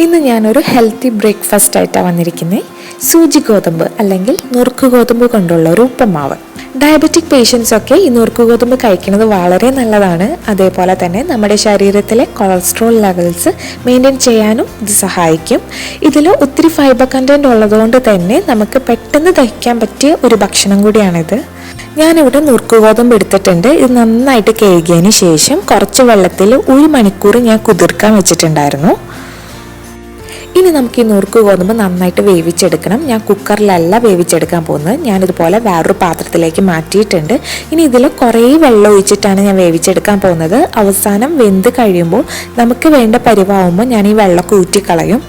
ഇന്ന് ഞാനൊരു healthy breakfast ആയിട്ടാണ് വന്നിരിക്കുന്നത്. സൂചി ഗോതമ്പ് അല്ലെങ്കിൽ നുറുക്ക് ഗോതമ്പ് കൊണ്ടുള്ള ഒരു ഉപ്പുമാവ്. ഡയബറ്റിക് പേഷ്യൻസ് ഒക്കെ ഈ നുറുക്ക് ഗോതമ്പ് കഴിക്കുന്നത് വളരെ നല്ലതാണ്. അതേപോലെ തന്നെ നമ്മുടെ ശരീരത്തിലെ കൊളസ്ട്രോൾ ലെവൽസ് മെയിൻറ്റെയിൻ ചെയ്യാനും ഇത് സഹായിക്കും. ഇതിൽ ഒത്തിരി ഫൈബർ കണ്ടൻറ് ഉള്ളതുകൊണ്ട് തന്നെ നമുക്ക് പെട്ടെന്ന് ദഹിക്കാൻ പറ്റിയ ഒരു ഭക്ഷണം കൂടിയാണിത്. ഞാനിവിടെ നുറുക്ക് ഗോതമ്പ് എടുത്തിട്ടുണ്ട്. ഇത് നന്നായിട്ട് കഴുകിയതിന് ശേഷം കുറച്ച് വെള്ളത്തിൽ 1 മണിക്കൂർ ഞാൻ കുതിർക്കാൻ വെച്ചിട്ടുണ്ടായിരുന്നു. ഇനി നമുക്ക് ഈ നുറുക്ക് ഗോതമ്പ് നന്നായിട്ട് വേവിച്ചെടുക്കണം. ഞാൻ കുക്കറിലല്ല വേവിച്ചെടുക്കാൻ പോകുന്നത്. ഞാനിതുപോലെ വേറൊരു പാത്രത്തിലേക്ക് മാറ്റിയിട്ടുണ്ട്. ഇനി ഇതിൽ കുറേ വെള്ളം ഒഴിച്ചിട്ടാണ് ഞാൻ വേവിച്ചെടുക്കാൻ പോകുന്നത്. അവസാനം വെന്ത് കഴിയുമ്പോൾ നമുക്ക് വേണ്ട പരിവാകുമ്പോൾ ഞാൻ ഈ വെള്ളമൊക്കെ ഊറ്റിക്കളയും.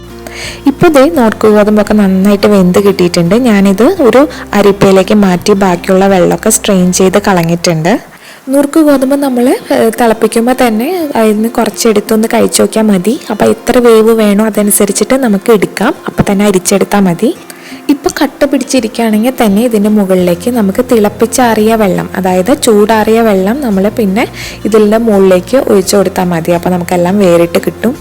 ഇപ്പോൾ ഇതേ നുറുക്ക് ഗോതമ്പൊക്കെ നന്നായിട്ട് വെന്ത് കിട്ടിയിട്ടുണ്ട്. ഞാനിത് ഒരു അരിപ്പയിലേക്ക് മാറ്റി ബാക്കിയുള്ള വെള്ളമൊക്കെ സ്ട്രെയിൻ ചെയ്ത് കളഞ്ഞിട്ടുണ്ട്. നുറുക്ക് ഗോതമ്പ് നമ്മൾ തിളപ്പിക്കുമ്പോൾ തന്നെ അതിന് കുറച്ചെടുത്തൊന്ന് കഴിച്ചു നോക്കിയാൽ മതി. അപ്പോൾ എത്ര വേവ് വേണോ അതനുസരിച്ചിട്ട് നമുക്ക് എടുക്കാം. അപ്പോൾ തന്നെ അരിച്ചെടുത്താൽ മതി. ഇപ്പോൾ കട്ട പിടിച്ചിരിക്കുകയാണെങ്കിൽ തന്നെ ഇതിൻ്റെ മുകളിലേക്ക് നമുക്ക് തിളപ്പിച്ചാറിയ വെള്ളം, അതായത് ചൂടാറിയ വെള്ളം നമ്മൾ പിന്നെ ഇതിൻ്റെ മുകളിലേക്ക് ഒഴിച്ചു കൊടുത്താൽ മതി. അപ്പോൾ നമുക്കെല്ലാം വേറിട്ട് കിട്ടും.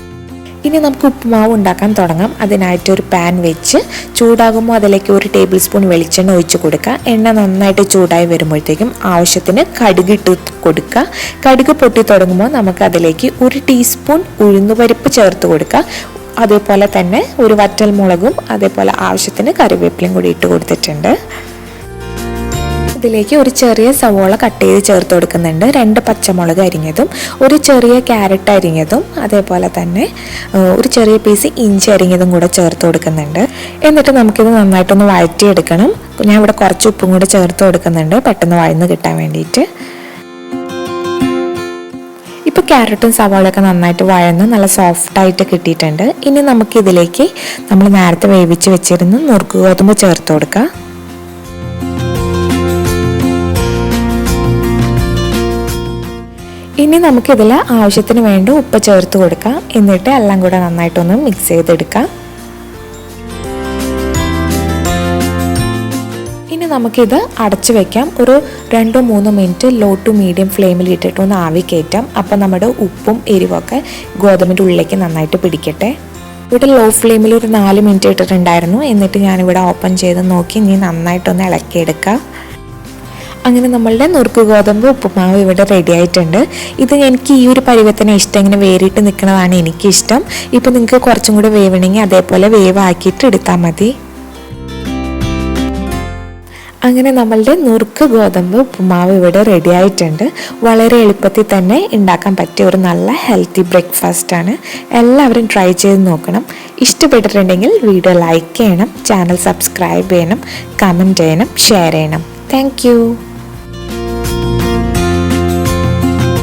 ഇനി നമുക്ക് ഉപ്പുമാവ് ഉണ്ടാക്കാൻ തുടങ്ങാം. അതിനായിട്ട് ഒരു പാൻ വെച്ച് ചൂടാകുമ്പോൾ അതിലേക്ക് 1 ടേബിൾ സ്പൂൺ വെളിച്ചെണ്ണ ഒഴിച്ച് കൊടുക്കുക. എണ്ണ നന്നായിട്ട് ചൂടായി വരുമ്പോഴത്തേക്കും ആവശ്യത്തിന് കടുക് ഇട്ട് കൊടുക്കുക. കടുക് പൊട്ടി തുടങ്ങുമ്പോൾ നമുക്ക് അതിലേക്ക് 1 ടീസ്പൂൺ ഉഴുന്നുപരിപ്പ് ചേർത്ത് കൊടുക്കുക. അതേപോലെ തന്നെ ഒരു വറ്റൽ മുളകും അതേപോലെ ആവശ്യത്തിന് കറിവേപ്പിലയും കൂടി ഇട്ട് കൊടുത്തിട്ടുണ്ട്. ഇതിലേക്ക് ഒരു ചെറിയ സവോള കട്ട് ചെയ്ത് ചേർത്ത് കൊടുക്കുന്നുണ്ട്. 2 പച്ചമുളക് അരിഞ്ഞതും, ഒരു ചെറിയ ക്യാരറ്റ് അരിഞ്ഞതും, അതേപോലെ തന്നെ ഒരു ചെറിയ പീസ് ഇഞ്ചി അരിഞ്ഞതും കൂടെ ചേർത്ത് കൊടുക്കുന്നുണ്ട്. എന്നിട്ട് നമുക്കിത് നന്നായിട്ടൊന്ന് വഴറ്റിയെടുക്കണം. ഞാൻ ഇവിടെ കുറച്ച് ഉപ്പും കൂടെ ചേർത്ത് കൊടുക്കുന്നുണ്ട് പെട്ടെന്ന് വഴന്ന് കിട്ടാൻ വേണ്ടിയിട്ട്. ഇപ്പോൾ ക്യാരറ്റും സവാളയൊക്കെ നന്നായിട്ട് വഴന്ന് നല്ല സോഫ്റ്റായിട്ട് കിട്ടിയിട്ടുണ്ട്. ഇനി നമുക്കിതിലേക്ക് നമ്മൾ നേരത്തെ വേവിച്ച് വെച്ചിരുന്ന നുറുക്ക് ഗോതമ്പ് ചേർത്ത് കൊടുക്കാം. ഇനി നമുക്കിതിൽ ആവശ്യത്തിന് വേണ്ട ഉപ്പ് ചേർത്ത് കൊടുക്കാം. എന്നിട്ട് എല്ലാം കൂടെ നന്നായിട്ടൊന്ന് മിക്സ് ചെയ്തെടുക്കാം. ഇനി നമുക്കിത് അടച്ചു വെക്കാം. ഒരു 2-3 മിനിറ്റ് ലോ ടു മീഡിയം ഫ്ലെയിമിൽ ഇട്ടിട്ട് ഒന്ന് ആവി കയറ്റാം. അപ്പോൾ നമ്മുടെ ഉപ്പും എരിവൊക്കെ ഗോതമ്പിൻ്റെ ഉള്ളിലേക്ക് നന്നായിട്ട് പിടിക്കട്ടെ. ഇവിടെ ലോ ഫ്ലെയിമിൽ ഒരു 4 മിനിറ്റ് ഇട്ടിട്ടുണ്ടായിരുന്നു. എന്നിട്ട് ഞാനിവിടെ ഓപ്പൺ ചെയ്ത് നോക്കി ഇനി നന്നായിട്ടൊന്ന് ഇളക്കിയെടുക്കാം. അങ്ങനെ നമ്മളുടെ നുറുക്ക് ഗോതമ്പ് ഉപ്പുമാവ് ഇവിടെ റെഡി ആയിട്ടുണ്ട്. ഇത് എനിക്ക് ഈ ഒരു പരുവത്തിന് ഇഷ്ടം. ഇങ്ങനെ വേറിയിട്ട് നിൽക്കുന്നതാണ് എനിക്കിഷ്ടം. ഇപ്പം നിങ്ങൾക്ക് കുറച്ചും കൂടി വേവണമെങ്കിൽ അതേപോലെ വേവാക്കിയിട്ട് എടുത്താൽ മതി. അങ്ങനെ നമ്മളുടെ നുറുക്ക് ഗോതമ്പ് ഉപ്പുമാവ് ഇവിടെ റെഡി ആയിട്ടുണ്ട്. വളരെ എളുപ്പത്തിൽ തന്നെ ഉണ്ടാക്കാൻ പറ്റിയ ഒരു നല്ല ഹെൽത്തി ബ്രേക്ക്ഫാസ്റ്റാണ്. എല്ലാവരും ട്രൈ ചെയ്ത് നോക്കണം. ഇഷ്ടപ്പെട്ടിട്ടുണ്ടെങ്കിൽ വീഡിയോ ലൈക്ക് ചെയ്യണം, ചാനൽ സബ്സ്ക്രൈബ് ചെയ്യണം, കമൻറ്റ് ചെയ്യണം, ഷെയർ ചെയ്യണം. Thank you.